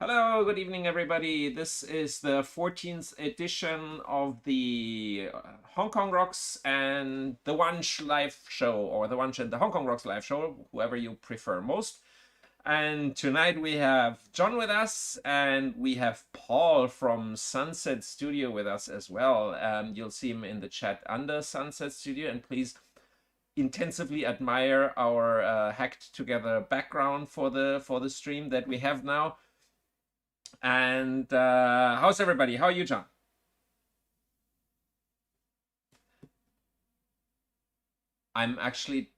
Hello, good evening, everybody. This is the 14th edition of the Hong Kong Rocks and the Wanch live show, or the Wanch and the Hong Kong Rocks live show, whoever you prefer most. And tonight we have John with us, and we have Paul from Sunset Studio with us as well. You'll see him in the chat under Sunset Studio, and please intensively admire our hacked together background for the stream that we have now. And how's everybody? How are you, John? I'm actually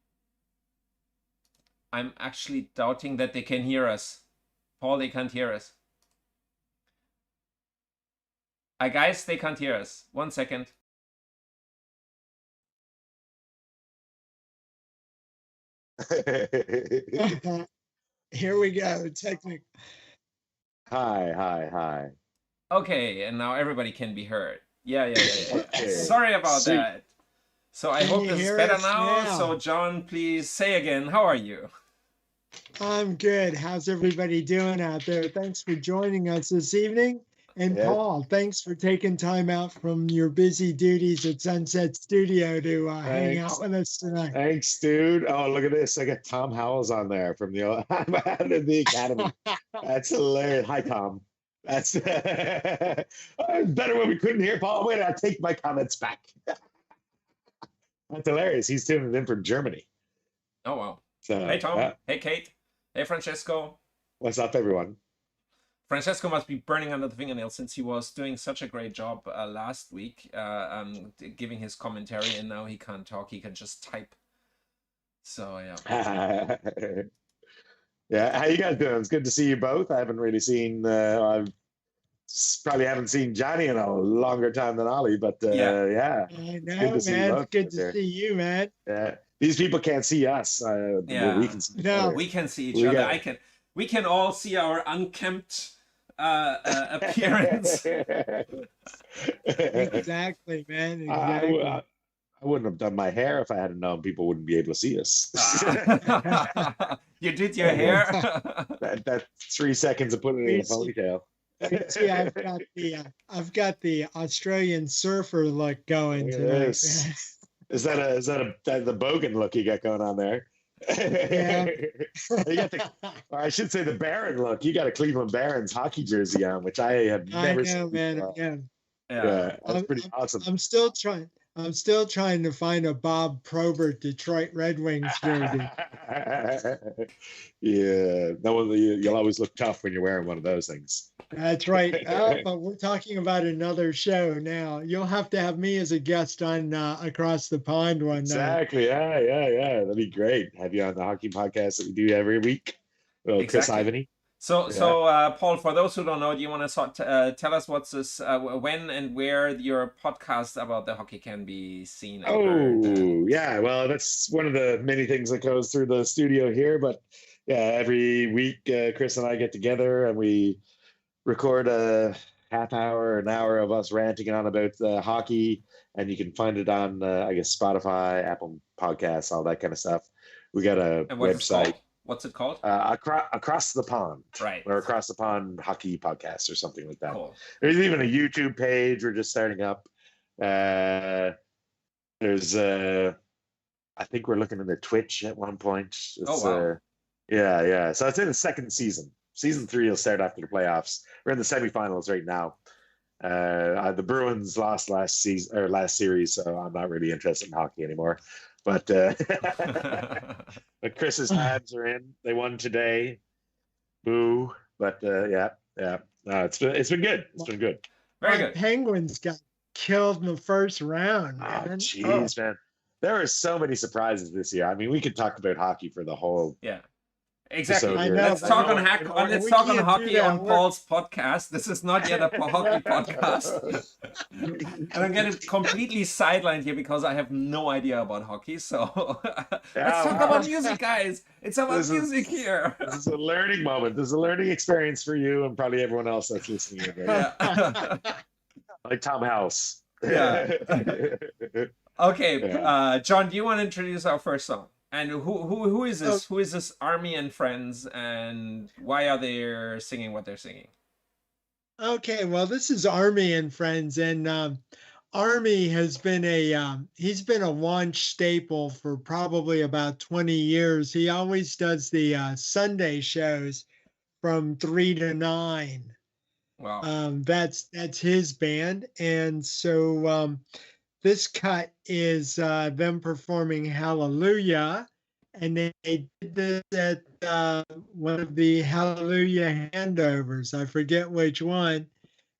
doubting that they can hear us. Paul, they can't hear us. Guys, they can't hear us. 1 second. Here we go. Technical. Hi. Okay, and now everybody can be heard. Yeah. Okay. Sorry about that. So I hope this is better now. now. So John, please say again, how are you? I'm good. How's everybody doing out there? Thanks for joining us this evening. And Yeah. Paul, thanks for taking time out from your busy duties at Sunset Studio to hang out with us tonight. Thanks, dude. Oh, look at this. I got Tom Howells on there from the Academy. That's hilarious. Hi, Tom. That's better when we couldn't hear Paul. Wait, I take my comments back. That's hilarious. He's tuning in from Germany. Oh, wow. So, Hey, Tom. Hey, Kate. Hey, Francesco. What's up, everyone? Francesco must be burning under the fingernail since he was doing such a great job last week, giving his commentary, and now he can't talk. He can just type. So, yeah. Yeah, how you guys doing? It's good to see you both. I haven't really seen, I probably haven't seen Johnny in a longer time than Ollie, but yeah. I know, Good to see you man. both Good out to there. see you, man. Yeah, these people can't see us. Yeah. We can see each No. other. We can see each We other. got- We can all see our unkempt appearance. Exactly, man. Exactly. I wouldn't have done my hair if I hadn't known people wouldn't be able to see us. You did your hair? that 3 seconds of putting it in a ponytail. See, I've got the Australian surfer look going Look at tonight. this. Is that the Bogan look you got going on there? Yeah. You got or I should say the Baron look. You got a Cleveland Barons hockey jersey on, which I have never I know, seen. man. before. Yeah. Yeah, that's pretty awesome. I'm still trying to find a Bob Probert Detroit Red Wings jersey. Yeah, you'll always look tough when you're wearing one of those things. That's right. But we're talking about another show now. You'll have to have me as a guest on Across the Pond one night. Exactly. Yeah. That'd be great. Have you on the hockey podcast that we do every week. Well, Chris Exactly. Ivany. So, Paul, for those who don't know, do you want to tell us what's this, when and where your podcast about the hockey can be seen? and heard? Oh, yeah. Well, that's one of the many things that goes through the studio here. But yeah, every week, Chris and I get together and we record a half hour, an hour of us ranting on about hockey. And you can find it on, I guess, Spotify, Apple Podcasts, all that kind of stuff. We got a And what's it website. called? What's it called? Across the Pond, Right. or Across the Pond Hockey Podcast, or something like that. Cool. There's even a YouTube page we're just starting up. There's I think we're looking into Twitch at one point. It's, wow. Yeah. So it's in the second season. Season 3 will start after the playoffs. We're in the semifinals right now. The Bruins lost last series, so I'm not really interested in hockey anymore. But but Chris's Habs are in. They won today. Boo! But yeah. No, it's been good. It's been good. Very My good. Penguins got killed in the first round, Oh, man. jeez, man. There are so many surprises this year. I mean, we could talk about hockey for the whole. Yeah. Exactly. I know, Let's but talk no, on let's we talk on can't do hockey that. on Paul's podcast. This is not yet a hockey podcast. And I'm getting completely sidelined here because I have no idea about hockey. So let's talk about music, guys. It's about music here. This is a learning moment. This is a learning experience for you and probably everyone else that's listening. Yeah. Like Tom House. Yeah. Okay, Yeah. John, do you want to introduce our first song? And who is Oh, this? Who is this Army and Friends, and why are they singing what they're singing? okay. Well, this is Army and Friends, and Army has been he's been a Wanch staple for probably about 20 years. He always does the Sunday shows from 3 to 9. Wow. That's his band, and so this cut is them performing Hallelujah, and they did this at one of the Hallelujah handovers. I forget which one.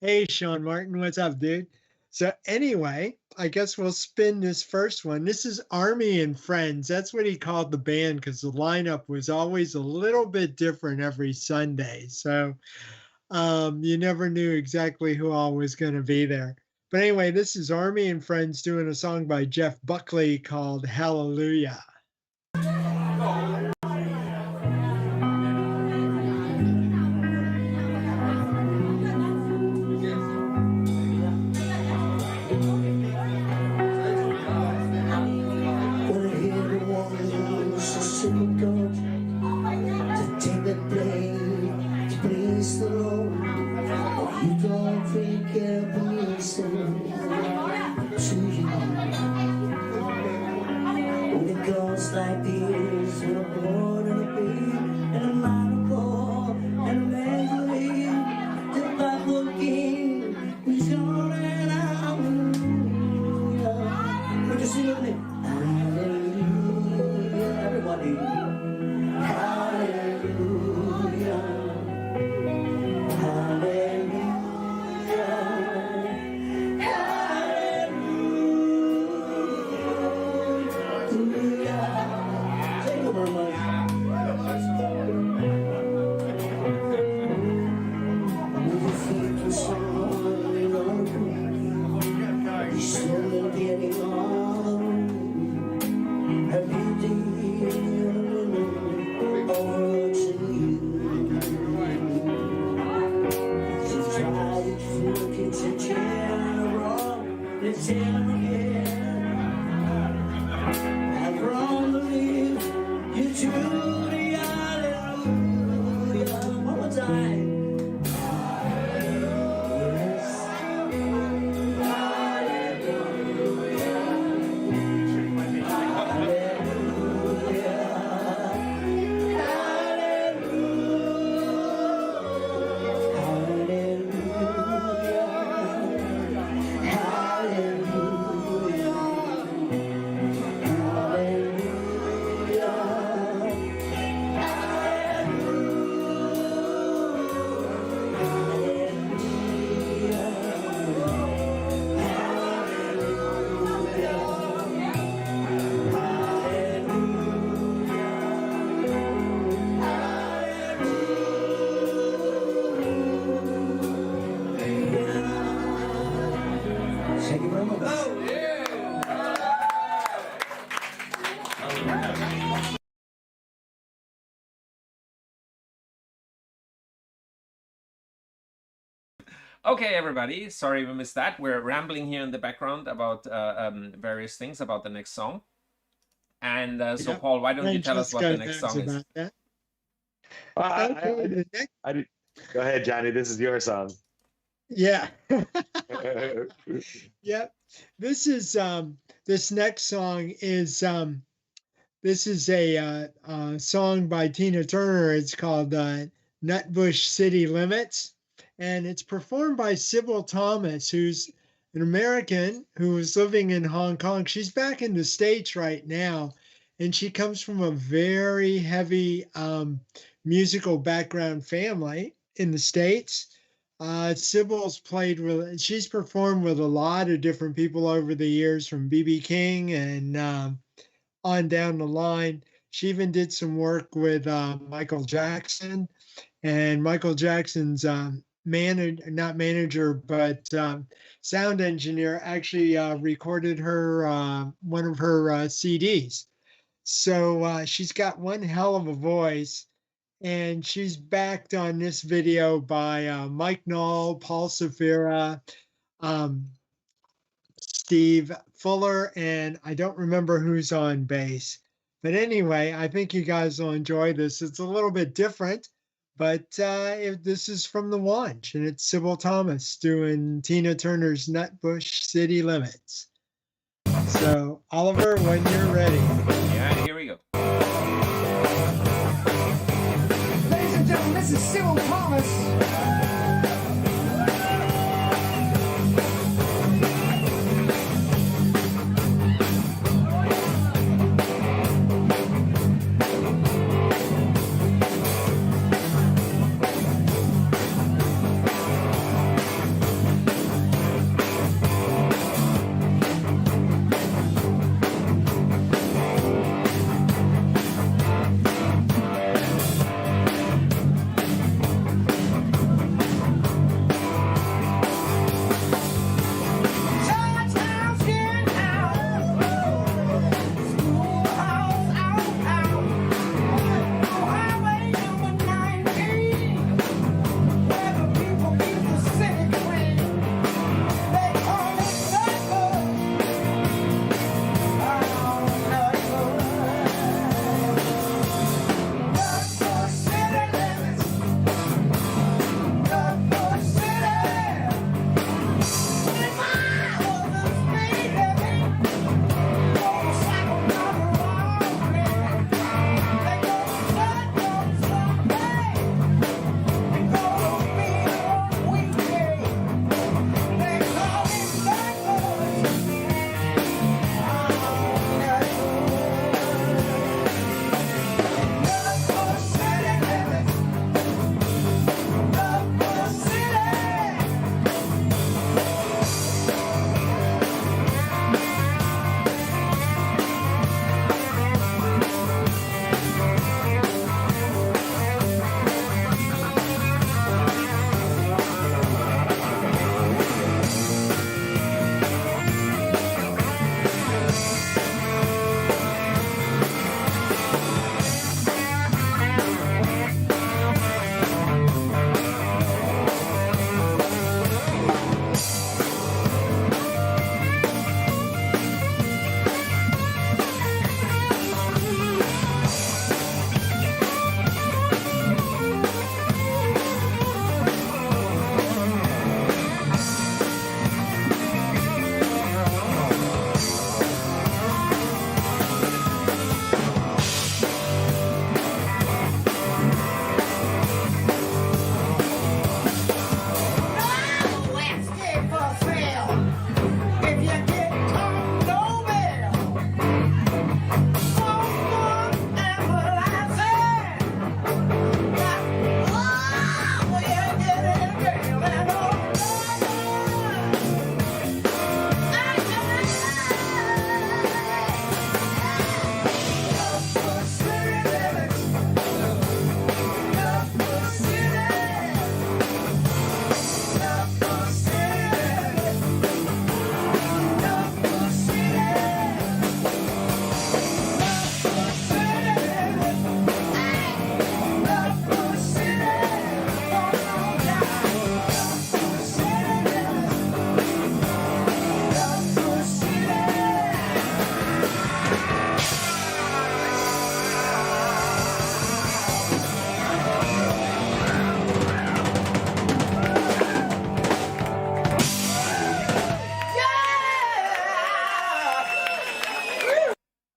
Hey, Sean Martin, what's up, dude? So anyway, I guess we'll spin this first one. This is Army and Friends. That's what he called the band because the lineup was always a little bit different every Sunday. So you never knew exactly who all was going to be there. But anyway, this is Army and Friends doing a song by Jeff Buckley called Hallelujah. Like these, we're born in a bee, and a man poor, and a man believe, the Bible King, he's calling out. Would you sing with me? Hallelujah, everybody. Hallelujah. Hallelujah. Okay, everybody. Sorry we missed that. We're rambling here in the background about various things about the next song. And so, Yep. Paul, why don't you tell us what the next song is? That. Go ahead, Johnny. This is your song. Yeah. Yep. This is this next song is this is a song by Tina Turner. It's called Nutbush City Limits, and it's performed by Sybil Thomas, who's an American who was living in Hong Kong. She's back in the States right now, and she comes from a very heavy musical background family in the States. Sybil's she's performed with a lot of different people over the years, from B.B. King and on down the line. She even did some work with Michael Jackson, and Michael Jackson's not manager, but sound engineer actually recorded her one of her CDs. So she's got one hell of a voice, and she's backed on this video by Mike Knoll, Paul Safira, Steve Fuller, and I don't remember who's on bass. But anyway, I think you guys will enjoy this. It's a little bit different, but this is from the Wanch, and it's Sybil Thomas doing Tina Turner's Nutbush City Limits. So, Oliver, when you're ready. Yeah, here we go. Ladies and gentlemen, this is Sybil Thomas.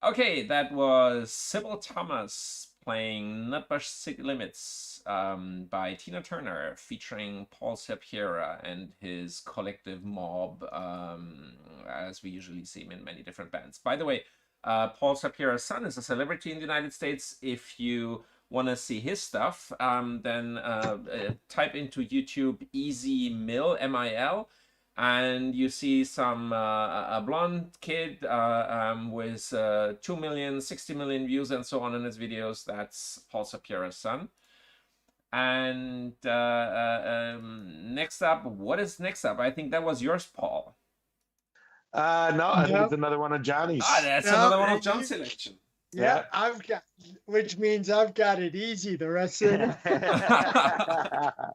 Okay, that was Sybil Thomas playing Nutbush City Limits by Tina Turner, featuring Paul Sapira and his collective mob, as we usually see him in many different bands. By the way, Paul Sapira's son is a celebrity in the United States. If you want to see his stuff, then type into YouTube Easy Mill, M-I-L, and you see some a blonde kid with 2 million, 60 million views and so on in his videos. That's Paul Sapira's son. And next up, what is next up? I think that was yours, Paul. No, I think it's another one of Johnny's. Ah, that's another one of John's selection. Yeah, I've got, which means I've got it easy the rest of the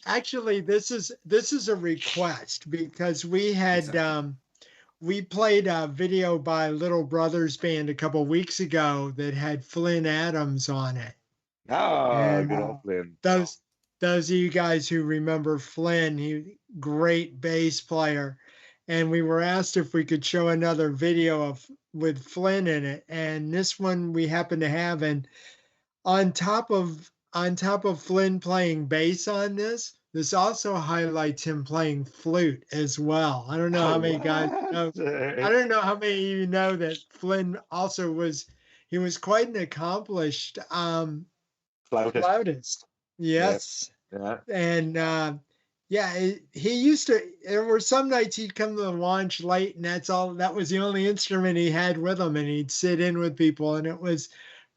Actually, this is a request, because we had we played a video by Little Brothers Band a couple weeks ago that had Flynn Adams on it. Oh, And good old Flynn. those of you guys who remember Flynn, he great bass player. And we were asked if we could show another video of with Flynn in it. And this one we happen to have. And on top of Flynn playing bass on this also highlights him playing flute as well. I don't know how many guys know. I don't know how many of you know that Flynn also he was quite an accomplished Flautist. flautist. Yes. Yeah. And yeah, he used to, there were some nights he'd come to the Wanch late and that was the only instrument he had with him, and he'd sit in with people, and it was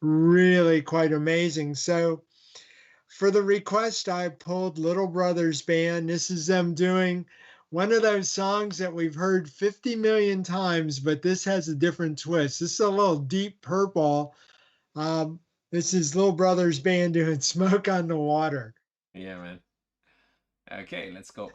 really quite amazing. So for the request, I pulled Little Brothers Band. This is them doing one of those songs that we've heard 50 million times, but this has a different twist. This is a little Deep Purple. This is Little Brothers Band doing Smoke on the Water. Yeah, man. Okay, let's go.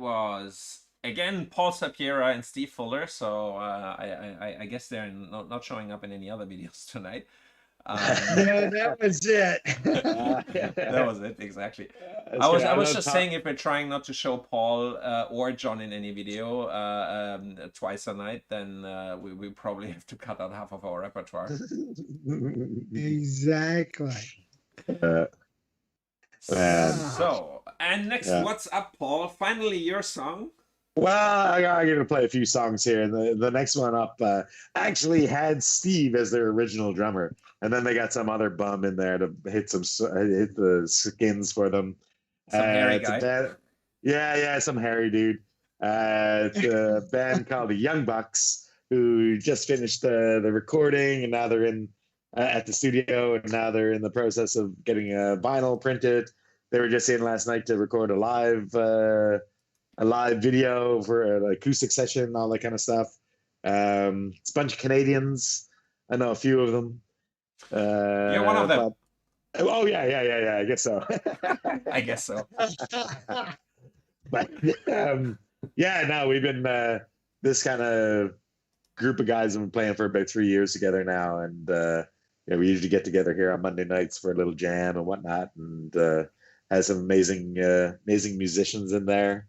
was again Paul Sapira and Steve Fuller. So I guess they're not showing up in any other videos tonight. No, that was it. That was it exactly. That's I good. I was know just Tom- saying if we're trying not to show Paul or John in any video twice a night, then we probably have to cut out half of our repertoire. Exactly. Man. So, and next, Yeah. what's up, Paul? Finally, your song. Well, I'm going to play a few songs here. And the next one up actually had Steve as their original drummer. And then they got some other bum in there to hit the skins for them. Some hairy it's a guy. band- yeah, some hairy dude. It's a band called the Young Bucks who just finished the recording, and now they're in at the studio, and now they're in the process of getting a vinyl printed. They were just in last night to record a live video for an acoustic session, all that kind of stuff. It's a bunch of Canadians. I know a few of them. You're one of them. Oh yeah. I guess so. I guess so. But yeah, no, we've been this kind of group of guys have been playing for about 3 years together now, and yeah, we usually get together here on Monday nights for a little jam and whatnot, and has some amazing musicians in there.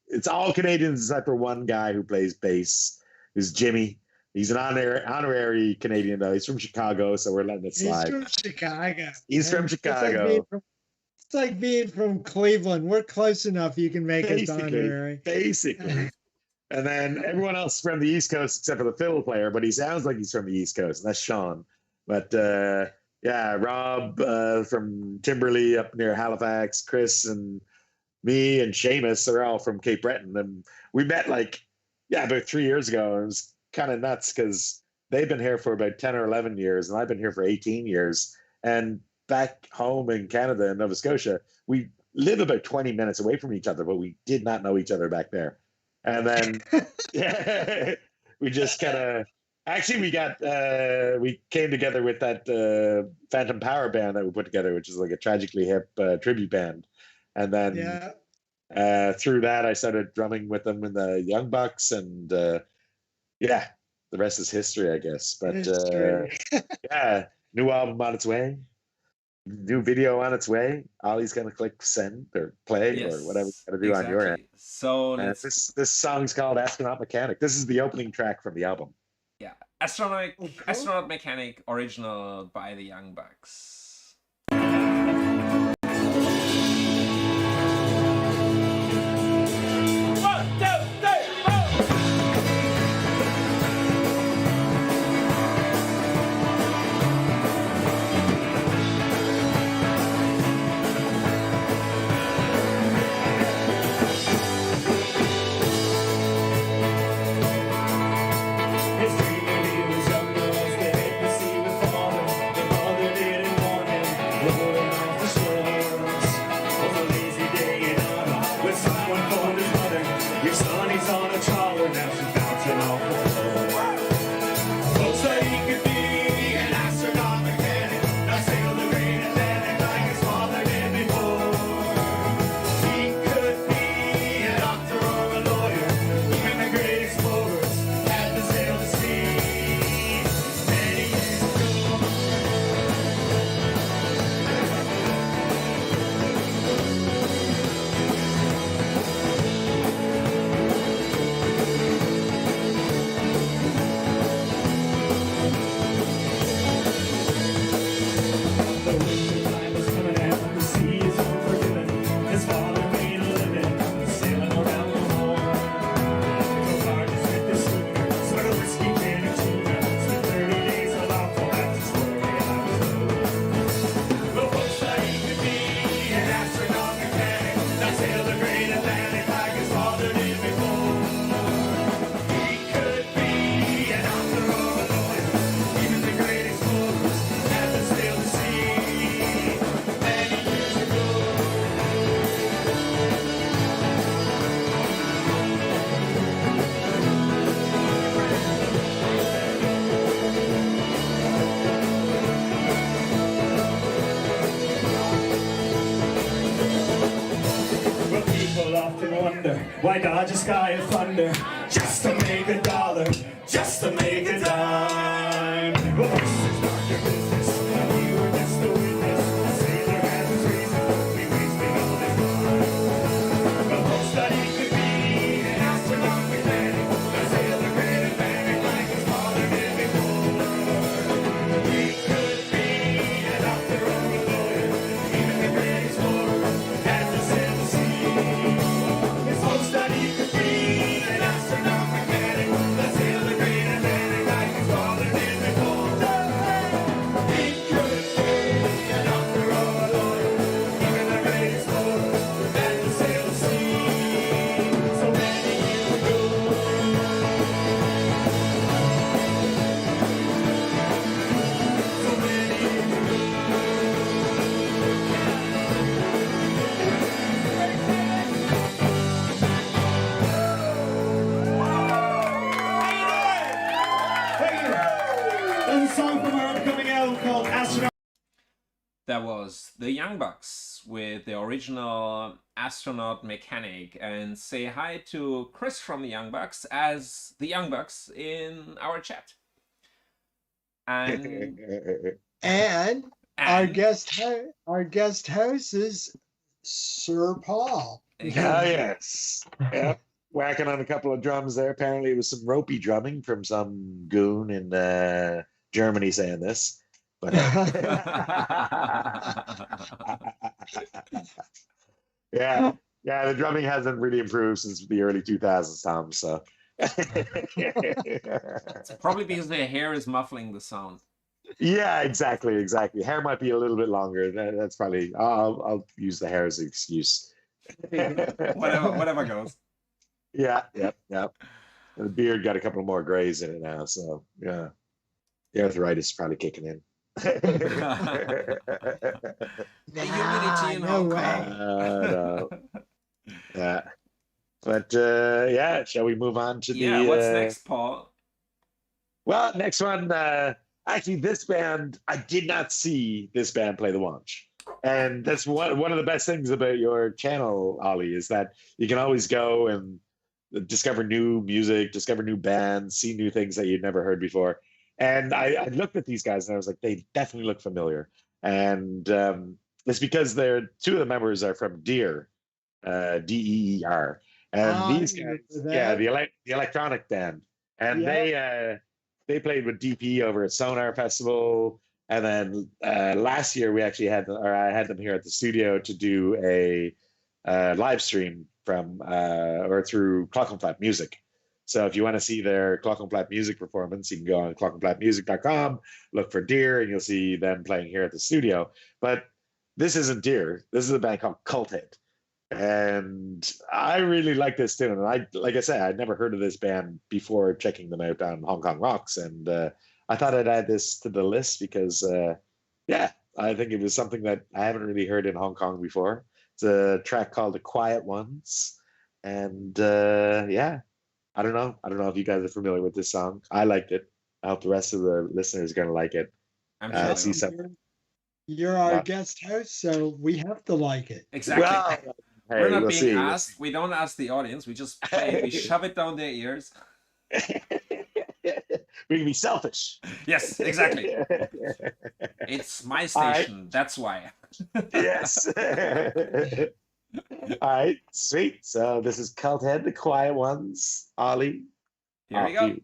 It's all Canadians except for one guy who plays bass, who's Jimmy. He's an honorary Canadian though. He's from Chicago, so we're letting it slide. He's from Chicago. He's from Chicago. It's like being from Cleveland. We're close enough you can make us honorary. Basically. And then everyone else from the East Coast except for the fiddle player, but he sounds like he's from the East Coast, and that's Sean. But yeah, Rob from Timberley up near Halifax, Chris and me and Seamus are all from Cape Breton. And we met about 3 years ago. And it was kind of nuts because they've been here for about 10 or 11 years, and I've been here for 18 years. And back home in Canada and Nova Scotia, we live about 20 minutes away from each other, but we did not know each other back there. And then yeah, we just kind of actually we came together with that Phantom Power band that we put together, which is like a tragically hip tribute band. And then through that, I started drumming with them in the Young Bucks, and yeah, the rest is history, I guess. But yeah, new album on its way, new video on its way. Ollie's gonna click send or play or whatever you gotta do on your end. So this song's called Astronaut Mechanic. This is the opening track from the album. Yeah, Astronaut Mechanic, original by the Young Bucks. His dream when he was younger was to hit the sea with father. But father didn't want Why dodge a sky of thunder just to make a dollar, just to make a dime? Well, this is not your business. You were just a witness. A sailor has his reasons. We wasting all his time. But most that he could be an astronaut mechanic, a sailor great and panic like his father did before. He could be a doctor or a lawyer, even the great explorer had to sail the sea. His hopes that he could be an astronaut mechanic, a sailor great and panic like his father did before. He could be a doctor or a lawyer, even the great explorer had to sail the sea. So many years ago. So many years ago. Thank you. There's a song from our upcoming album called Astronaut. That was the Young Bucks with the original astronaut mechanic. And say hi to Chris from the Young Bucks as the Young Bucks in our chat. And, And our and guest host is Sir Paul. Oh, yes. Yeah. Whacking on a couple of drums there. Apparently, it was some ropey drumming from some goon in Germany saying this. But yeah, the drumming hasn't really improved since the early 2000s, Tom. So it's probably because their hair is muffling the sound. yeah, exactly. Hair might be a little bit longer. That's probably. I'll use the hair as an excuse. Whatever goes. Yeah. And the beard got a couple more grays in it now, so yeah, the arthritis is probably kicking in. The humidity in Hong Kong. No. Yeah, but yeah, shall we move on to Yeah, the? what's next, Paul? Well, next one. Actually, this band I did not see this band play the Wanch. And that's one of the best things about your channel, Ollie, is that you can always go and discover new music, discover new bands, see new things that you'd never heard before. And I looked at these guys and I was like, they definitely look familiar. And it's because two of the members are from Deer, Deer. And these guys, the electronic band. And they played with DP over at Sonar Festival. And then last year I had them here at the studio to do a live stream from or through Clockenflap Music. So if you want to see their Clockenflap Music performance, you can go on clockenflapmusic.com, look for Deer, and you'll see them playing here at the studio. But this isn't Deer. This is a band called Culthead. And I really like this tune. And like I said, I'd never heard of this band before checking them out on Hong Kong Rocks. And I thought I'd add this to the list because, I think it was something that I haven't really heard in Hong Kong before. It's a track called The Quiet Ones. And I don't know if you guys are familiar with this song. I liked it. I hope the rest of the listeners are going to like it. I'm sure. See something. You're our guest host, so we have to like it. Exactly. Well, hey, We're not we'll being see. asked. We don't ask the audience. We just play it. We shove it down their ears. We can be selfish. Yes, exactly. It's my station. That's why. Yes. All right, sweet. So this is Culthead, The Quiet Ones. Ollie, Here we off go. you.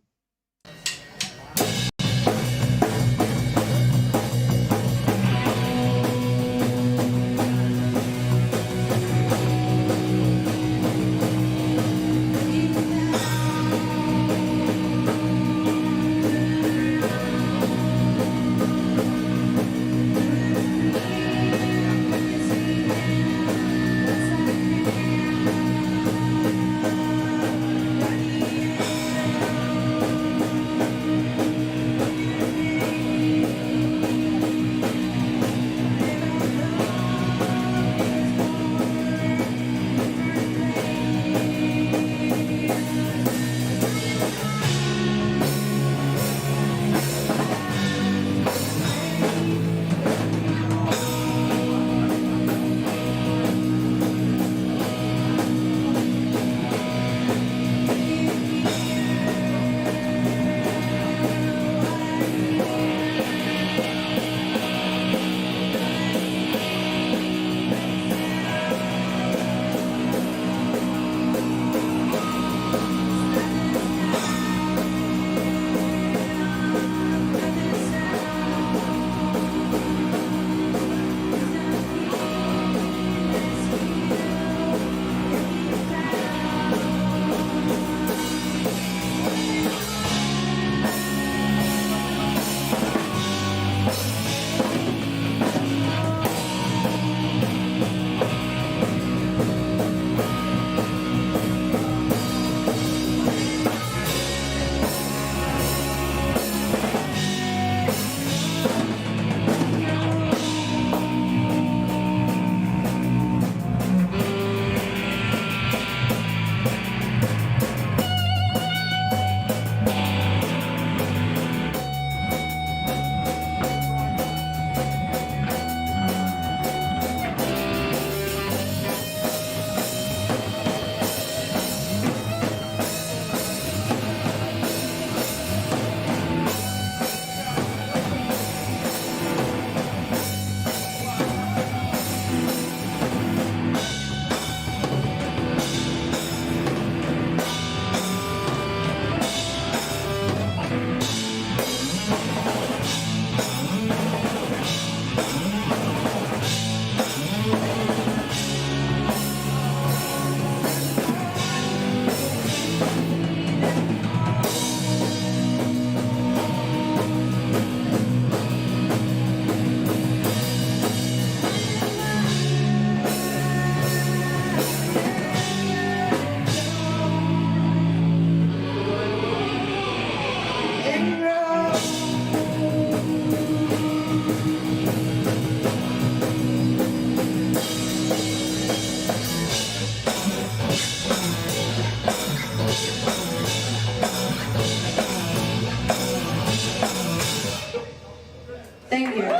Thank you.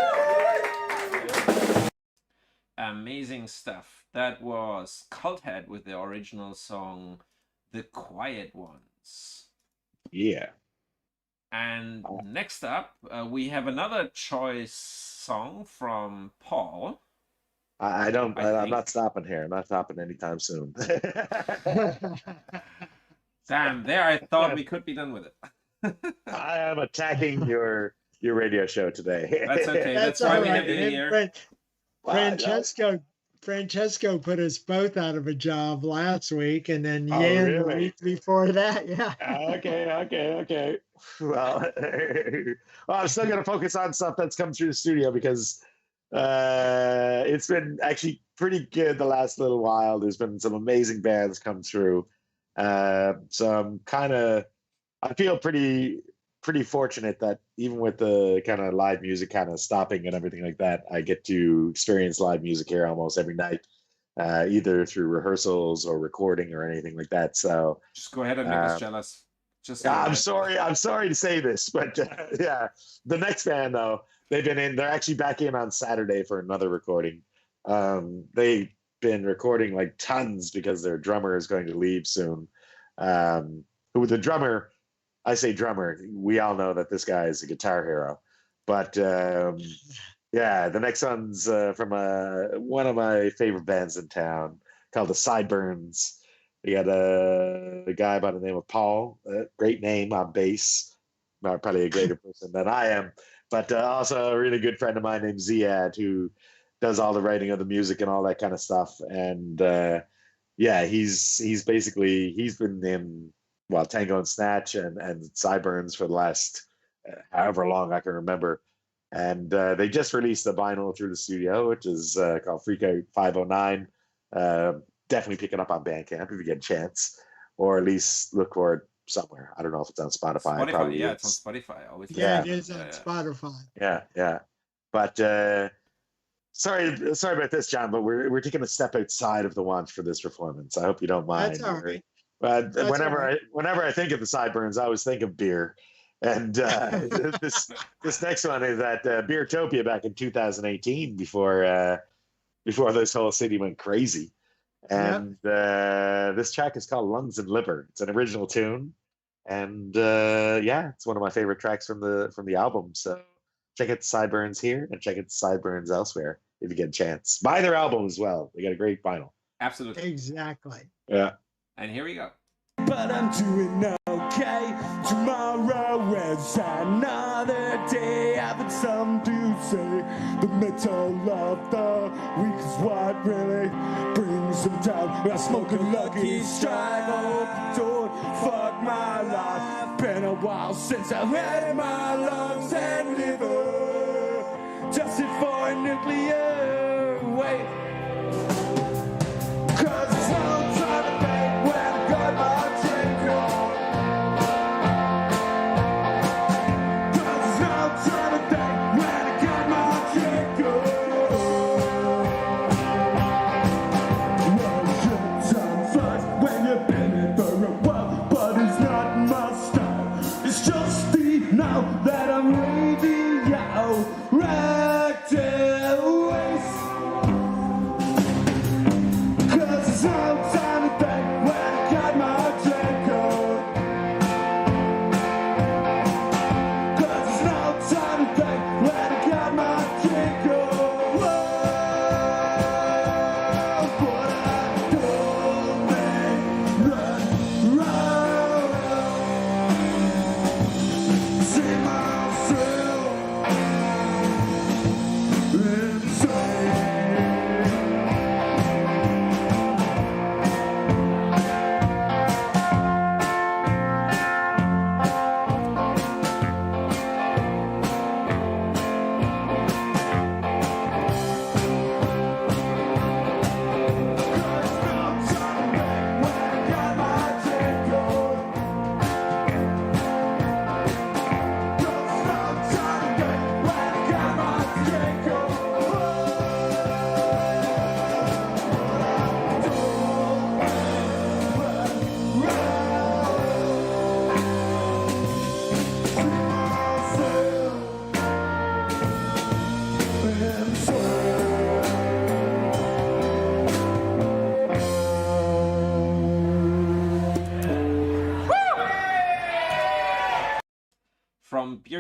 Amazing stuff. That was Culthead with the original song The Quiet Ones. Yeah. And next up, we have another choice song from Paul. I'm think. not stopping here. I'm not stopping anytime soon. Damn, there I thought we could be done with it. I am attacking your radio show today. That's okay. That's all why we right. have you And here. Francesco put us both out of a job last week, and then Oh, Yan the really? week before that. Yeah. Okay. Well, I'm still gonna focus on stuff that's come through the studio because it's been actually pretty good the last little while. There's been some amazing bands come through. So I feel pretty fortunate that even with the kind of live music kind of stopping and everything like that, I get to experience live music here almost every night, either through rehearsals or recording or anything like that. So Just go ahead and make us jealous. Just I'm sorry to say this, but yeah, the next band though, they're actually back in on Saturday for another recording. They've been recording like tons because their drummer is going to leave soon. Who the drummer, I say drummer, we all know that this guy is a guitar hero, but yeah, the next one's from one of my favorite bands in town called the Sideburns. We got a guy by the name of Paul, great name on bass, probably a greater person than I am, but also a really good friend of mine named Ziad, who does all the writing of the music and all that kind of stuff. And yeah, he's been in Tango and Snatch and Sideburns for the last however long I can remember. And they just released a vinyl through the studio, which is called Freak Out 509. Definitely pick it up on Bandcamp if you get a chance, or at least look for it somewhere. I don't know if it's on Spotify. Probably yeah, is. it's on Spotify. Always. Yeah, it is on Spotify. Yeah. But sorry about this, John, but we're taking a step outside of the Wanch for this performance. I hope you don't mind. That's all right. But That's whenever all right. I think of the Sideburns, I always think of beer. And this next one is at Beertopia back in 2018, before this whole city went crazy. And this track is called Lungs and Liver. It's an original tune, and yeah, it's one of my favorite tracks from the album. So check out the Sideburns here and check out the Sideburns elsewhere if you get a chance. Buy their album as well. They got a great vinyl. Absolutely. Exactly. Yeah. And here we go. But I'm doing okay. Tomorrow is another day. I've got something to say. The middle of the week is what really brings them down. I smoke a Lucky Strike. Oh, don't fuck my life. Been a while since I've had my lungs and liver tested for a nuclear weight. Cause it's no time to think when I got my drink on. Cause it's no time to think when I got my drink on. Well, time flies when you've been in for a while, but it's not my style. It's just the now that I'm ready.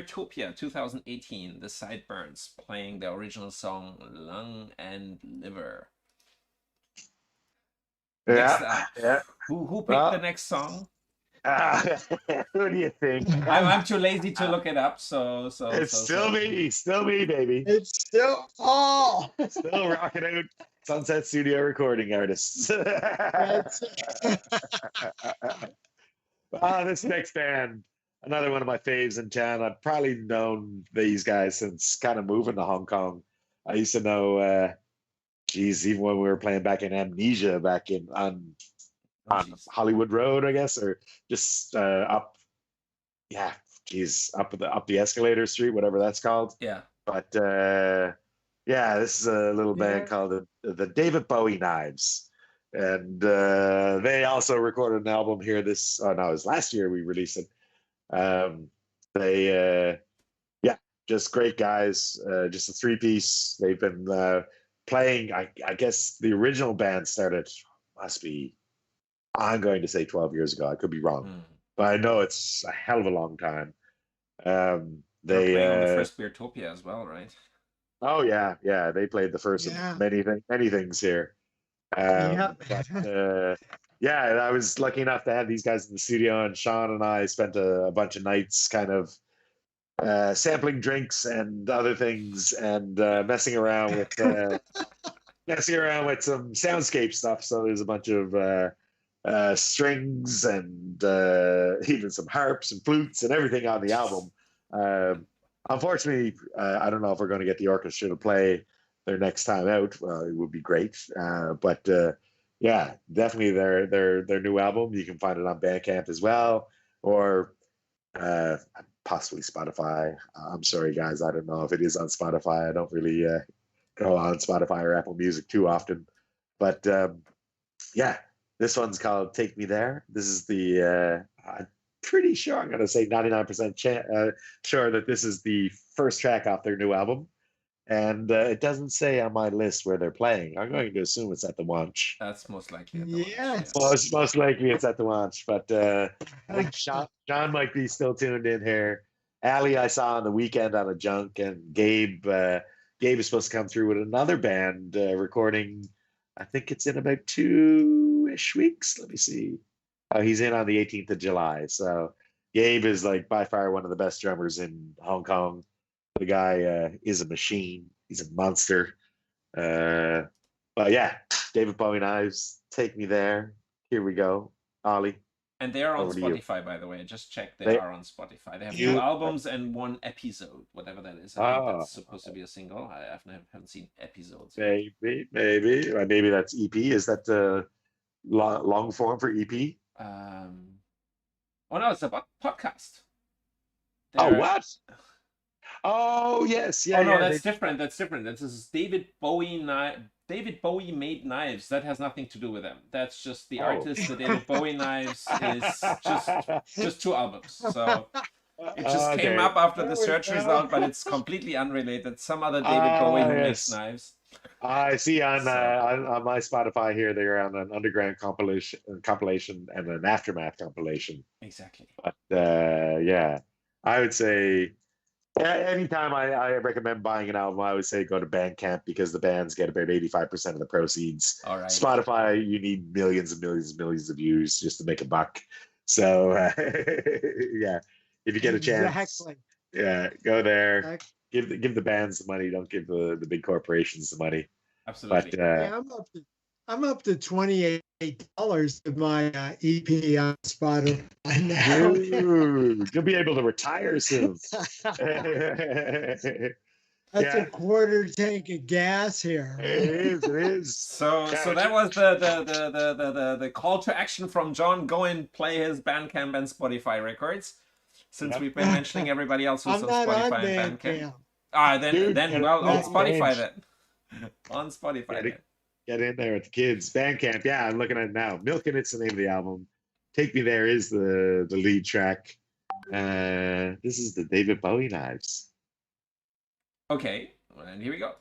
Beertopia 2018, The Sideburns, playing the original song Lung and Liver. Next up, Yeah. who picked Well, the next song? who do you think? I'm too lazy to look it up, so It's still me, baby. It's still Paul. Still rocking out Sunset Studio recording artists. That's This next band, another one of my faves in town. I've probably known these guys since kind of moving to Hong Kong. I used to know, geez, even when we were playing back in Amnesia, back in on jeez. Hollywood Road, I guess, or just up, yeah, geez, up the escalator street, whatever that's called. Yeah. But yeah, this is a little band Yeah. called the David Bowie Knives. And they also recorded an album here this, oh no, it was last year we released it. They, yeah, just great guys, just a three-piece. They've been playing, I guess the original band started, must be, I'm going to say 12 years ago. I could be wrong, but I know it's a hell of a long time. They were They playing on the first Beertopia as well, right? Oh yeah, yeah. They played the first Yeah. of many things here. Yeah. But yeah, I was lucky enough to have these guys in the studio, and Sean and I spent a bunch of nights kind of sampling drinks and other things, and messing around with some soundscape stuff. So there's a bunch of strings and even some harps and flutes and everything on the album. Unfortunately, I don't know if we're going to get the orchestra to play their next time out. It would be great, but yeah, definitely their new album. You can find it on Bandcamp as well, or possibly Spotify. I'm sorry, guys, I don't know if it is on Spotify. I don't really go on Spotify or Apple Music too often, but yeah, this one's called "Take Me There." This is the I'm pretty sure, I'm going to say 99% sure that this is the first track off their new album. And it doesn't say on my list where they're playing. I'm going to assume it's at the Wanch. That's most likely at the Yes. Wanch, Most likely it's at the Wanch, but I think Sean might be still tuned in here. Ali, I saw on the weekend on a junk, and Gabe is supposed to come through with another band recording. I think it's in about 2-ish weeks. Let me see. He's in on the 18th of July. So Gabe is like by far one of the best drummers in Hong Kong. The guy is a machine. He's a monster. But yeah, David Bowie Knives, Take Me There. Here we go. Ollie. And they are on Over to you. Spotify, by the way. I just checked. They They- are on Spotify. They have You- 2 albums and 1 episode, whatever that is. I think that's supposed to be a single. I haven't seen episodes. Maybe. Maybe that's EP. Is that the long form for EP? Oh no, it's a podcast. Oh, They're- what? Oh, yes. Yeah, oh no, yeah, that's different. That's different. This is David Bowie David Bowie made knives. That has nothing to do with them. That's just the artist. The David Bowie Knives is just 2 albums. So it just came Okay. up after the There we search go. result, but it's completely unrelated. Some other David Bowie who makes yes. knives. I see on So- on my Spotify here they're on an underground compilation and an aftermath compilation. Exactly. But yeah, I would say anytime I recommend buying an album, I would say go to Bandcamp because the bands get about 85% of the proceeds. All right. Spotify, you need millions and millions and millions of views just to make a buck. So yeah, if you get a chance, Exactly. yeah, go there. Exactly. Give the bands the money. Don't give the big corporations the money. Absolutely. But Yeah, I'm up to $28 with my EP on Spotify now. dude, you'll be able to retire soon. That's Yeah. a quarter tank of gas here. It is. So that was the call to action from John. Go and play his Bandcamp and Spotify records. Since Yep. we've been mentioning everybody else who's I'm on not on Spotify and Bandcamp. Bandcamp. Dude, Then get well on it- Spotify Bandcamp. then. On Spotify Get it. then. Get in there with the kids. Bandcamp, yeah, I'm looking at it now. Milking It's the name of the album. Take Me There is the lead track. This is the David Bowie Knives. Okay, and here we go.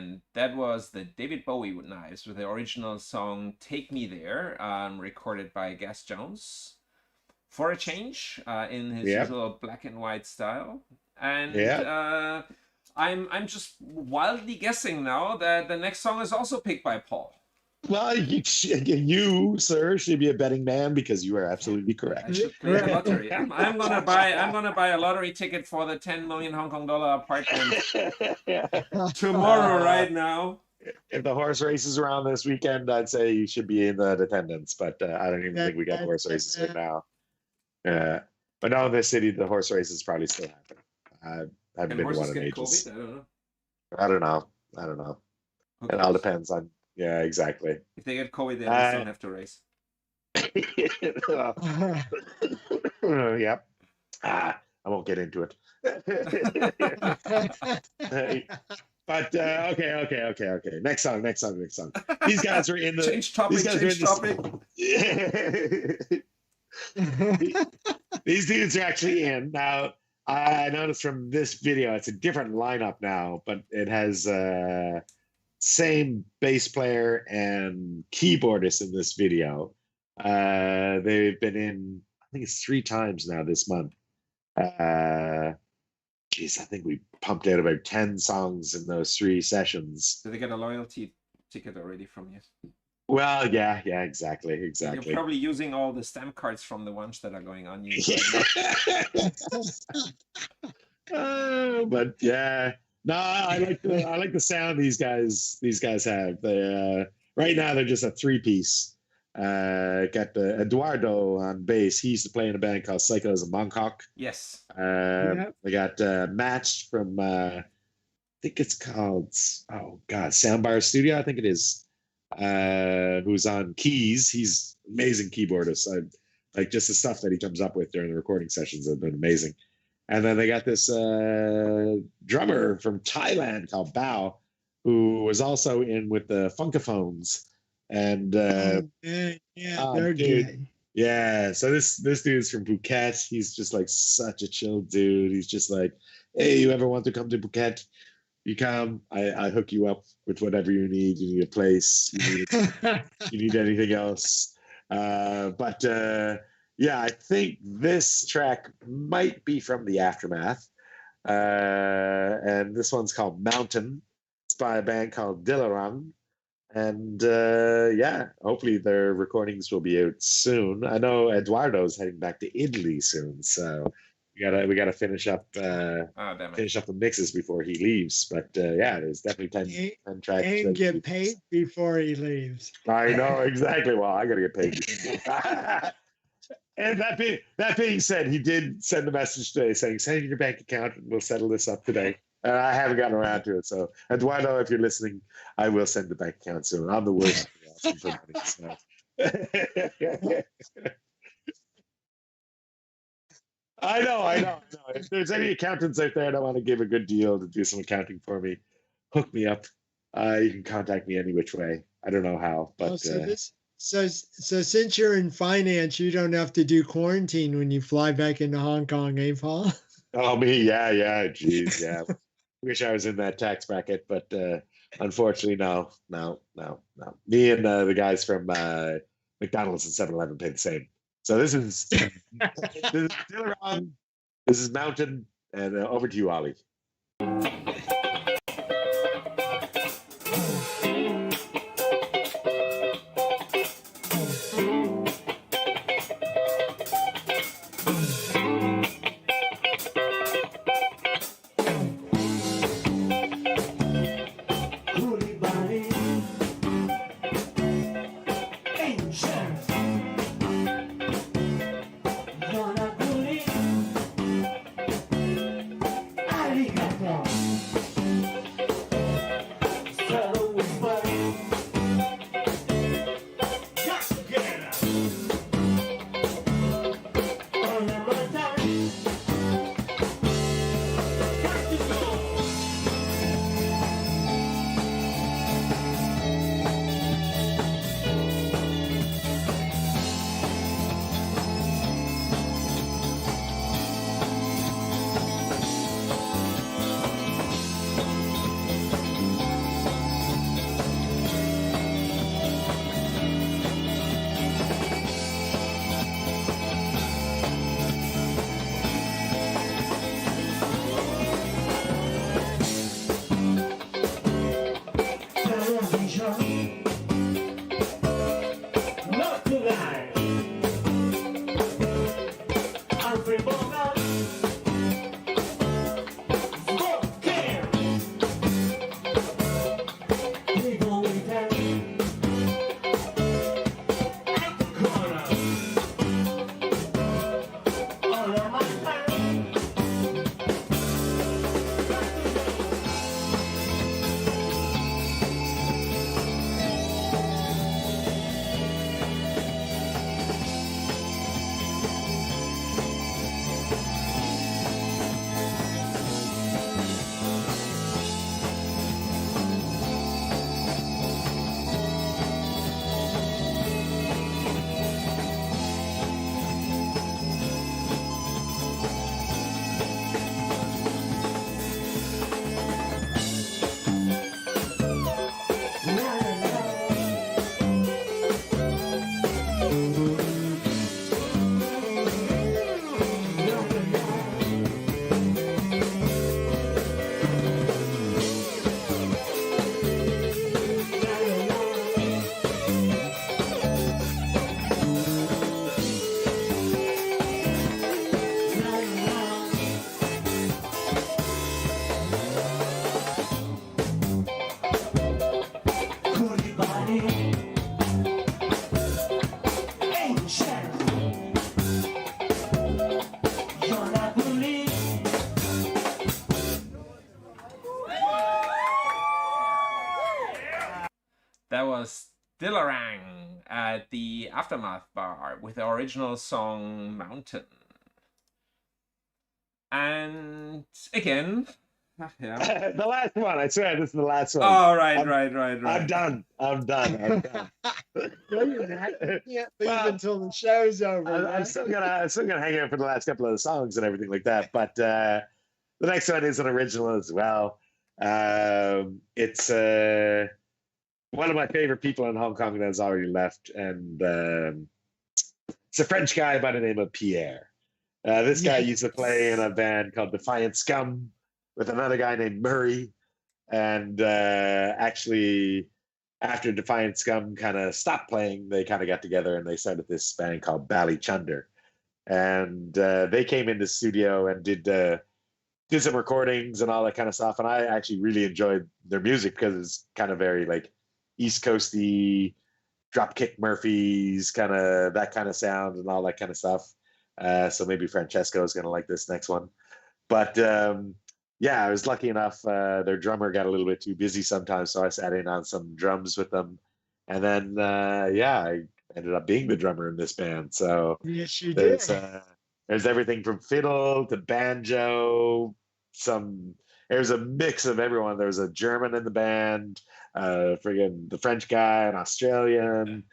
and that was the David Bowie Knives with the original song "Take Me There," recorded by Gas Jones for a change, in his Yep. usual black and white style. And Yeah. I'm just wildly guessing now that the next song is also picked by Paul. Well, you, sir, should be a betting man because you are absolutely I correct. should play the lottery. I'm gonna buy a lottery ticket for the 10 million Hong Kong dollar apartment tomorrow, right now. If the horse races around this weekend, I'd say you should be in that attendance, but I don't even think we got horse races right now. But now in this city, the horse races probably still happen. I haven't Can been to horses one in get ages. COVID? I don't know. I don't know. Who It all cares? depends on. Yeah, exactly. If they get COVID, they at least don't have to race. Yep. I won't get into it. But okay. Next song. These guys were in the. Change topic. These guys Change are topic. These dudes are actually in now. I noticed from this video, it's a different lineup now, but it has same bass player and keyboardist in this video. They've been in, I think it's 3 times now this month. Geez, I think we pumped out about 10 songs in those 3 sessions. Did they get a loyalty ticket already from you? Well, yeah, exactly. You're probably using all the stamp cards from the ones that are going on you. But yeah, no, I like the sound these guys have. They right now they're just a 3-piece. Got the Eduardo on bass. He used to play in a band called Psychos of Bangkok. Yes. They got Match from I think it's called Soundbar Studio. I think it is. Who's on keys. He's amazing keyboardist. I like just the stuff that he comes up with during the recording sessions have been amazing. And then they got this drummer from Thailand called Bao, who was also in with the Funkaphones. And they're dude. good. Yeah, so this dude's from Phuket. He's just like such a chill dude. He's just like, hey, you ever want to come to Phuket? You come, I hook you up with whatever you need. You need a place, you need anything else. Yeah, I think this track might be from the Aftermath. And this one's called Mountain. It's by a band called Dilarang. And yeah, hopefully their recordings will be out soon. I know Eduardo's heading back to Italy soon, so we gotta finish up the mixes before he leaves. But yeah, there's definitely 10 tracks. And get paid before he leaves. I know exactly. Well, I gotta get paid. And that being said, he did send a message today saying, "Send your bank account and we'll settle this up today." I haven't gotten around to it. So, Eduardo, if you're listening, I will send the bank account soon. I'm the worst for money, so. I know. If there's any accountants out there that want to give a good deal to do some accounting for me, hook me up. You can contact me any which way. I don't know how, but so since you're in finance, you don't have to do quarantine when you fly back into Hong Kong, eh, Paul? Oh, me, yeah, geez, yeah. Wish I was in that tax bracket, but unfortunately, no. Me and the guys from McDonald's and 7-Eleven paid the same. So this is Dilarang, this is Mountain, and over to you, Ollie. On the Villarang at the Aftermath Bar with the original song Mountain. And again, yeah. The last one. I swear, this is the last one. Oh, right. I'm done. I'm done. No, you're not. You can't leave Well, until the show's over. I'm man. still gonna hang out for the last couple of the songs and everything like that. But the next one is an original as well. It's one of my favorite people in Hong Kong that has already left, and it's a French guy by the name of Pierre. This guy used to play in a band called Defiant Scum with another guy named Murray, and actually, after Defiant Scum kind of stopped playing, they kind of got together and they started this band called Bally Chunder, and they came in the studio and did some recordings and all that kind of stuff. And I actually really enjoyed their music because it's kind of very like East Coasty, Dropkick Murphys, kind of that kind of sound and all that kind of stuff. So maybe Francesco is going to like this next one. But yeah, I was lucky enough. Their drummer got a little bit too busy sometimes, so I sat in on some drums with them. And then, yeah, I ended up being the drummer in this band. So Yes, you did. there's everything from fiddle to banjo. There's a mix of everyone. There was a German in the band, friggin' the French guy, an Australian,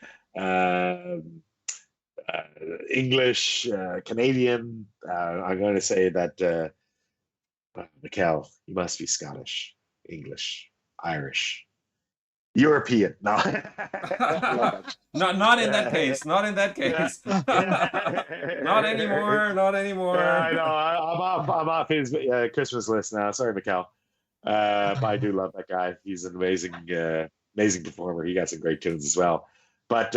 English, Canadian. I'm going to say that Mikkel, you must be Scottish, English, Irish, European. No, not in that case. Not in that case. Not anymore. Not anymore. I know. I'm off his Christmas list now. Sorry, Mikkel. But I do love that guy. He's an amazing performer. He got some great tunes as well. But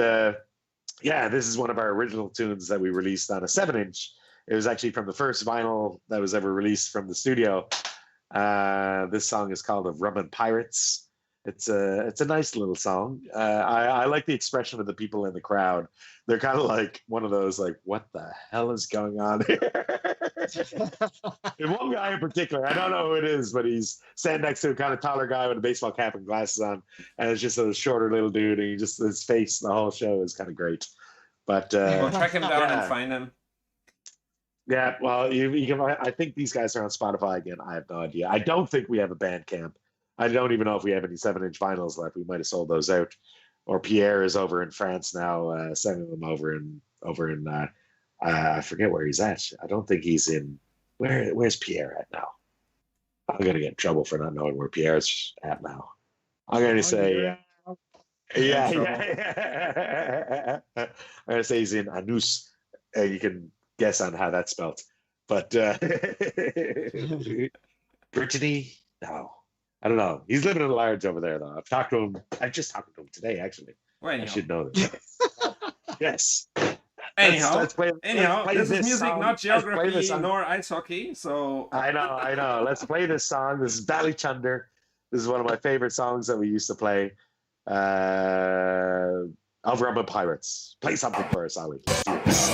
yeah, this is one of our original tunes that we released on a 7-inch. It was actually from the first vinyl that was ever released from the studio. This song is called "Of Rum and Pirates." It's a nice little song. I like the expression of the people in the crowd. They're kind of like one of those like, what the hell is going on here? And one guy in particular, I don't know who it is, but he's standing next to a kind of taller guy with a baseball cap and glasses on, and it's just a shorter little dude, and his face, the whole show is kind of great. But We'll track him down yeah. and find him. Yeah, well, you can. I think these guys are on Spotify again. I have no idea. I don't think we have a Bandcamp. I don't even know if we have any 7-inch vinyls left. We might have sold those out. Or Pierre is over in France now, sending them over in. I forget where he's at. I don't think he's in. Where's Pierre at now? I'm gonna get in trouble for not knowing where Pierre's at now. I'm gonna say, yeah. I'm gonna say he's in Anus. You can guess on how that's spelled, but Brittany, no, I don't know. He's living in large over there, though. I've talked to him. I just talked to him today, actually. Well, I should know this. Yes. Anyhow, let's play this is music, song. not Let's play geography this song. nor ice hockey. So I know. Let's play this song. This is Bally Chunder. This is one of my favorite songs that we used to play. Of Rum and Pirates. Play something for us, Ali. Let's do this.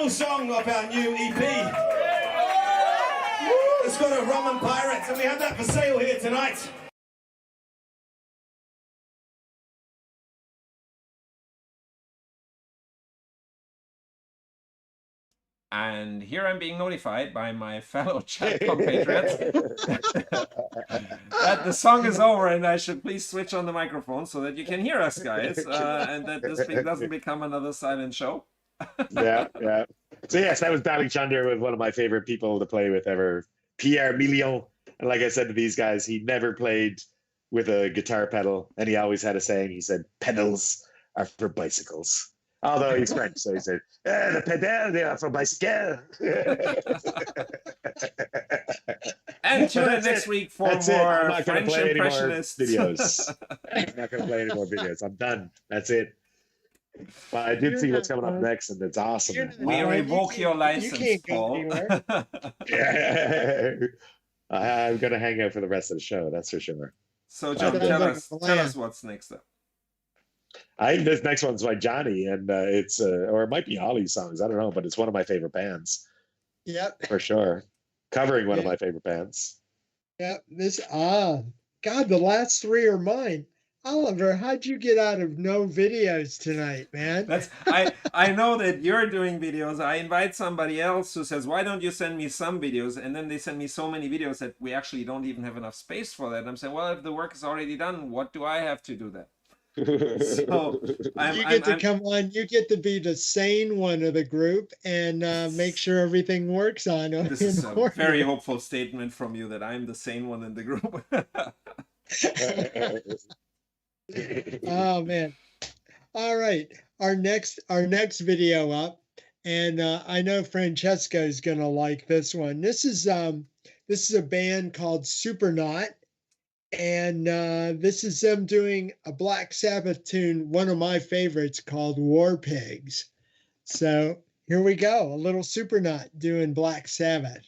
final song of our new EP. It's got a rum and pirates, and we have that for sale here tonight. And here I'm being notified by my fellow chat compatriots that the song is over and I should please switch on the microphone so that you can hear us, guys, and that this doesn't become another silent show. Yeah. So yes, that was Bally Chunder, with one of my favorite people to play with ever, Pierre Million. And like I said to these guys, he never played with a guitar pedal, and he always had a saying. He said, "Pedals are for bicycles." Although he's French, so he said, "The pedal, they are for bicycle." And tune in next week for more French impressionists videos. I'm not going to play any more videos. I'm done. That's it. But I did see what's coming up next, and it's awesome. We revoke your license, you can't go Paul. anywhere. Yeah. I'm going to hang out for the rest of the show. That's for sure. So, John, tell us what's next up. I think this next one's by Johnny, and it's or it might be Ollie's songs. I don't know, but it's one of my favorite bands. Yep. For sure. Covering one of my favorite bands. Yep. God, the last three are mine. Oliver, how'd you get out of no videos tonight, man? I know that you're doing videos. I invite somebody else who says, why don't you send me some videos? And then they send me so many videos that we actually don't even have enough space for that. And I'm saying, well, if the work is already done, what do I have to do that? So come on. You get to be the sane one of the group and make sure everything works on. This is a very hopeful statement from you that I'm the sane one in the group. Oh man. All right. Our next video up, and I know Francesco is gonna like this one. This is a band called Supernaut. And this is them doing a Black Sabbath tune, one of my favorites, called War Pigs. So here we go, a little Supernaut doing Black Sabbath.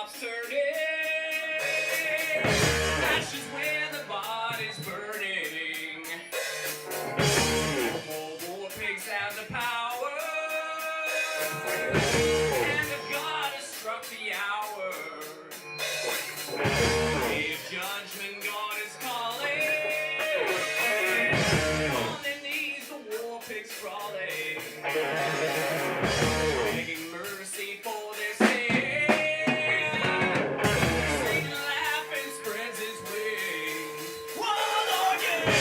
stops turning. Ashes when the body's burning. War pigs have the power. And if God has struck the hour, if judgment God is calling, on their knees the war pigs crawling, begging mercy for their sin. Satan laughing spreads his wings. One Lord, yeah.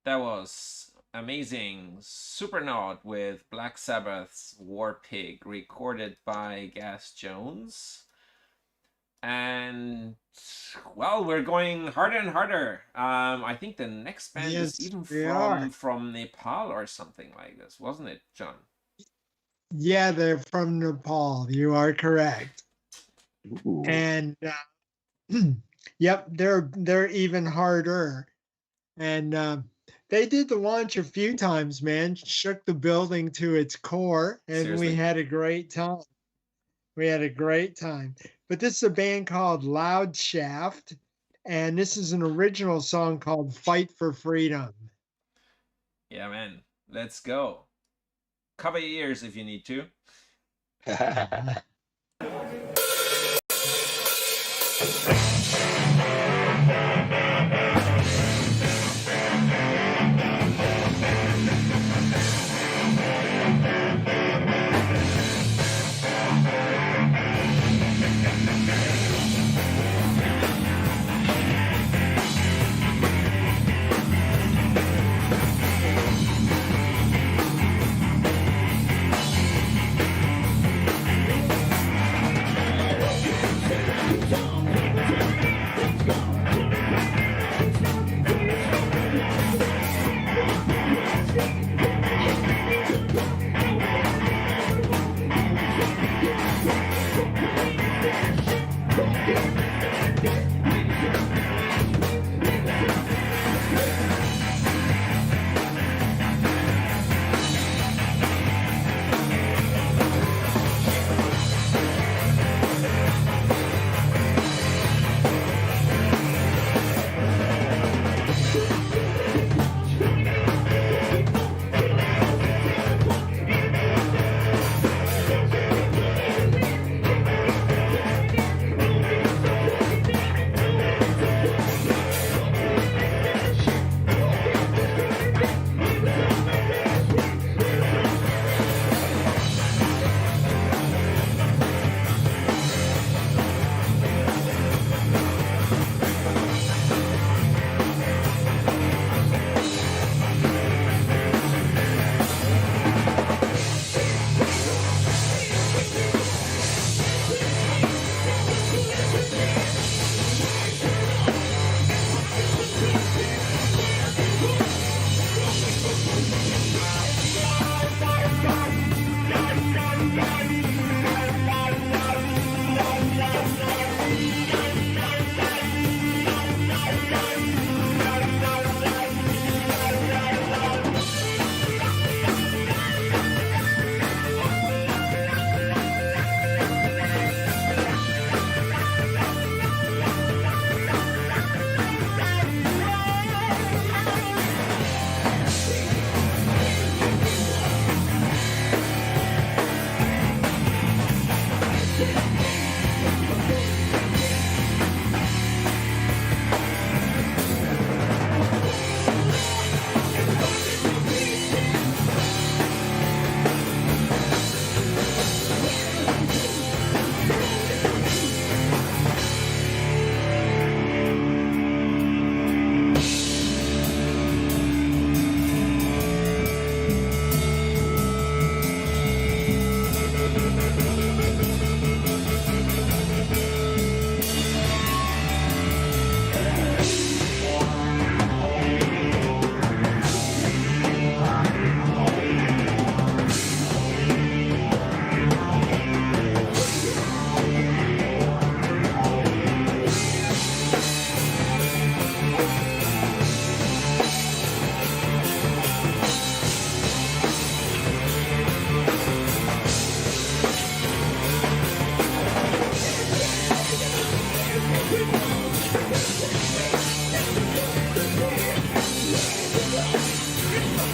That was amazing. Supernaut with Black Sabbath's War Pig, recorded by Gas Jones. And well, we're going harder and harder. I think the next band Yes, is even we are. from Nepal or something like this, wasn't it, John? Yeah, they're from Nepal. You are correct. Ooh. And yep, they're even harder. And they did the launch a few times, man. Shook the building to its core, and Seriously? we had a great time. We had a great time. But this is a band called Loud Shaft, and this is an original song called Fight for Freedom. Yeah, man. Let's go. Cover your ears if you need to. Down.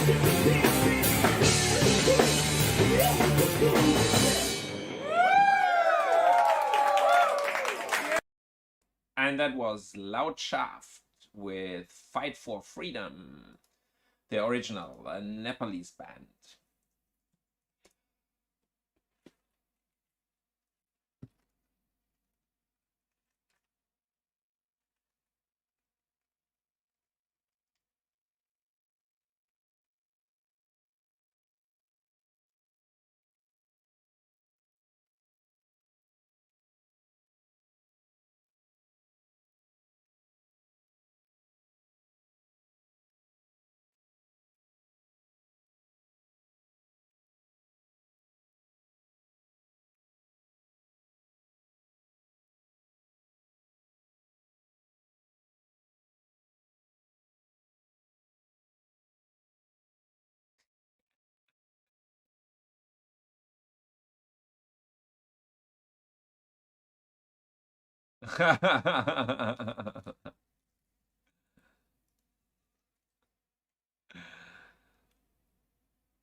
And that was Loud Shaft with Fight for Freedom, the original, a Nepalese band.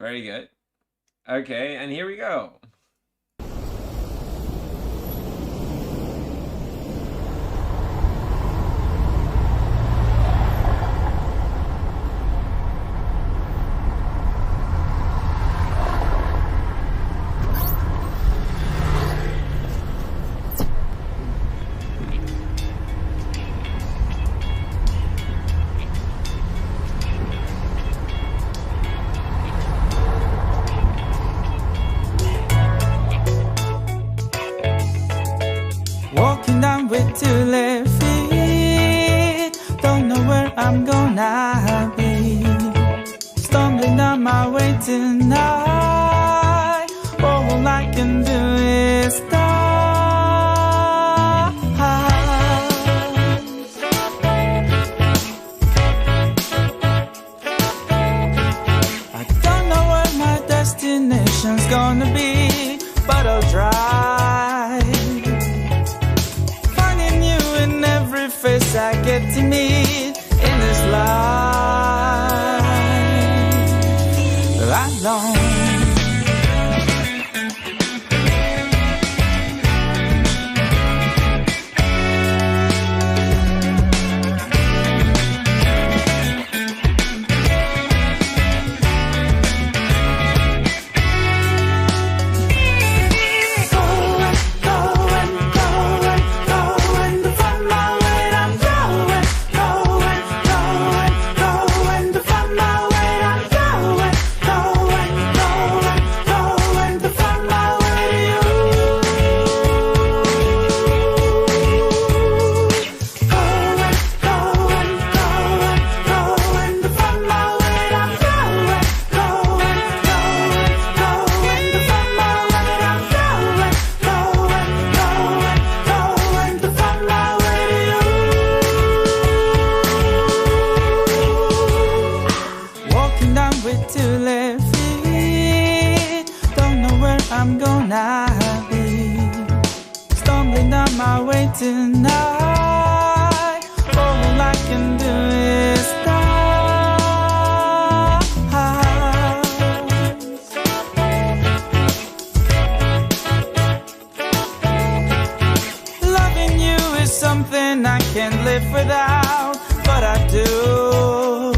Very good. Okay, and here we go. Walking down with two left feet, don't know where I'm gonna be. Stumbling on my way tonight, all I can do is stop. I don't know where my destination's gonna be, but I'll try. Finding you in every face I get to meet in this life. I long. Tonight, all I can do is stop. Loving you is something I can't live without, but I do.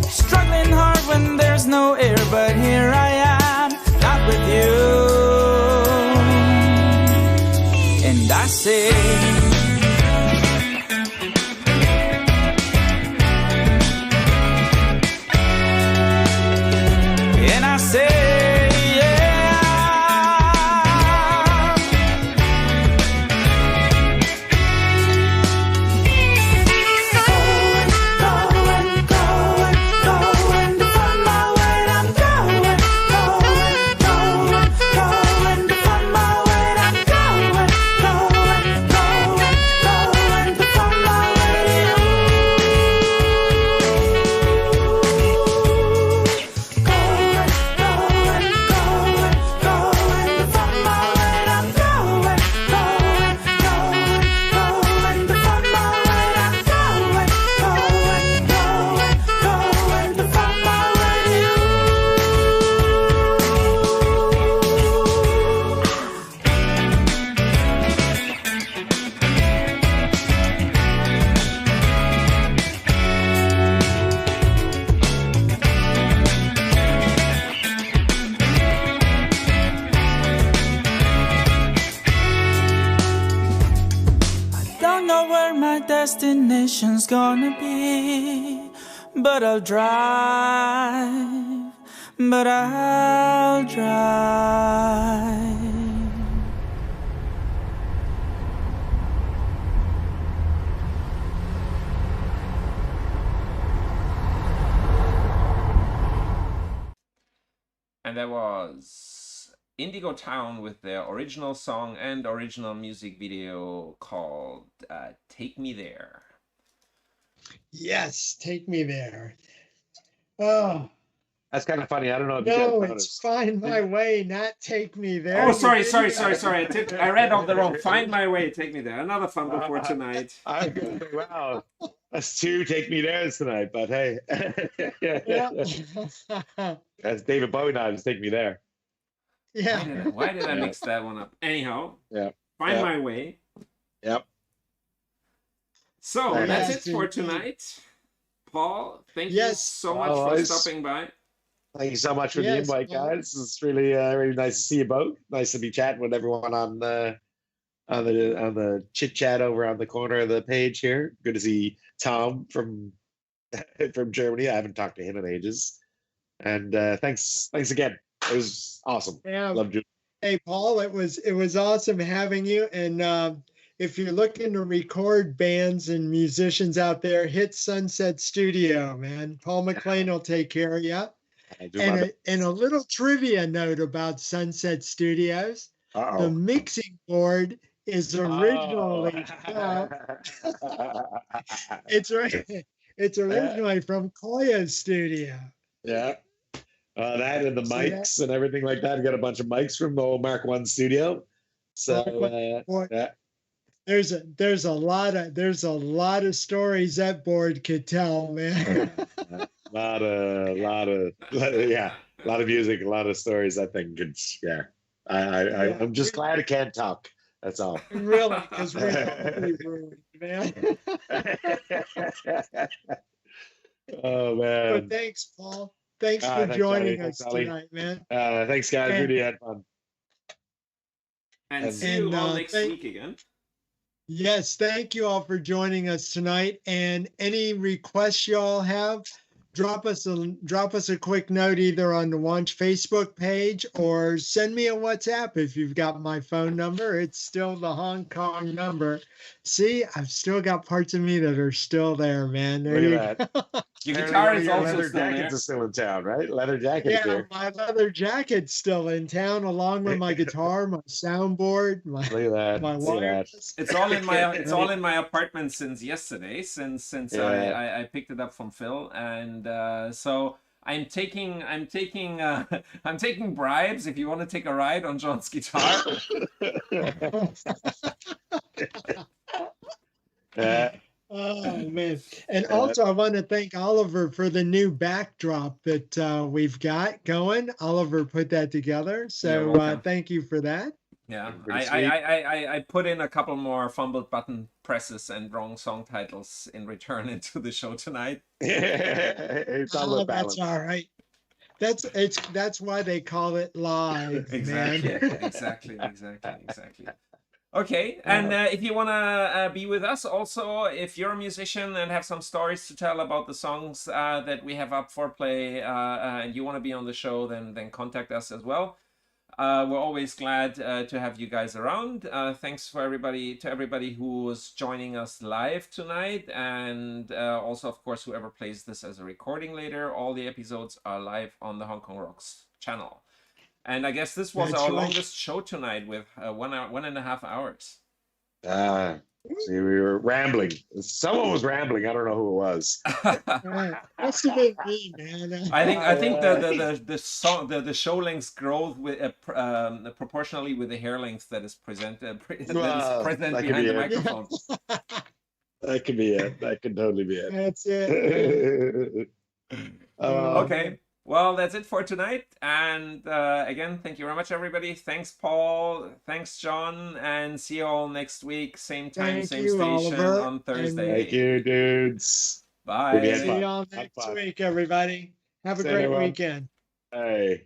Struggling hard when there's no air, but here I am, not with you. And I say, and I say, yeah. destination's gonna be. But I'll drive, but I'll drive. And that was Indigo Town with their original song and original music video called Take Me There. Yes, take me there. Oh, That's kind of funny. I don't know if you guys no, noticed. it's Find My Way, not Take Me There. Oh, sorry. I read off the wrong. Find My Way, Take Me There. Another fumble for tonight. I'm gonna say, wow, that's two Take Me There's tonight. But hey, Yeah. that's David Bowie now. Just Take Me There. Yeah. Why did I mix that one up? Anyhow, Yeah. Find Yeah. My Way. Yep. So Yes, that's it for indeed. tonight. Paul, thank you Yes. so much for Always. stopping by. Thank you so much for the Yes, invite, well- guys. It's really, really nice to see you both. Nice to be chatting with everyone on the chit chat over on the corner of the page here. Good to see Tom from from Germany. I haven't talked to him in ages. And thanks again. It was awesome. Yeah. Loved you. Hey, Paul, it was awesome having you. And if you're looking to record bands and musicians out there, hit Sunset Studio, man. Paul McLean will take care of you. I do my best. And a little trivia note about Sunset Studios: the Uh-oh. mixing board is originally it's originally from Koya's studio. Yeah. That and the So mics and everything like that. I got a bunch of mics from the old Mark One studio. So Boy, yeah. there's a lot of stories that board could tell, man. a lot of music, a lot of stories. I think it's I'm just glad I can't talk. That's all. Really, because we're ruined, man. Oh man. But thanks, Paul. Thanks for Thanks, joining Ali. us Thanks, Ali. tonight, man. Thanks guys. And- Really had fun. And see you And, all next thank- week again. Yes, thank you all for joining us tonight. And any requests y'all have, drop us a quick note either on the Wanch Facebook page or send me a WhatsApp if you've got my phone number. It's still the Hong Kong number. See, I've still got parts of me that are still there, man. There Look you at that. go. Your Apparently guitar one of is your also leather still there. jackets is still in town, right? Leather jacket Yeah, here. my leather jacket's still in town, along with my guitar, my soundboard, my Look at that. my Look at that. wireless. It's all in my apartment since yesterday, since Yeah. I picked it up from Phil, and so I'm taking I'm taking bribes if you want to take a ride on John's guitar. Yeah. Oh man! And also, I want to thank Oliver for the new backdrop that we've got going. Oliver put that together, You're so welcome. Thank you for that. Yeah, Pretty sweet. I put in a couple more fumbled button presses and wrong song titles in return into the show tonight. It's all Oh, about balance. that's all right. That's why they call it live, Exactly, man. exactly. Okay, and if you want to be with us also, if you're a musician and have some stories to tell about the songs that we have up for play and you want to be on the show, then contact us as well. We're always glad to have you guys around. Thanks for everybody who was joining us live tonight, and also, of course, whoever plays this as a recording later. All the episodes are live on the Hong Kong Rocks channel. And I guess this was That's our right. longest show tonight with 1.5 hours. See, we were rambling. Someone was rambling. I don't know who it was. Must have been me, man. I think the show length growth with proportionally with the hair length that is present Well, present that could behind be the it. microphone. That could be it. That could totally be it. That's it. Okay. Well, that's it for tonight. And again, thank you very much, everybody. Thanks, Paul. Thanks, John. And see you all next week. Same time, Thank same you, station Oliver. on Thursday. Thank you, dudes. Bye. Really had See fun. y'all Have next fun. week, everybody. Have a See great everyone. weekend. Hey.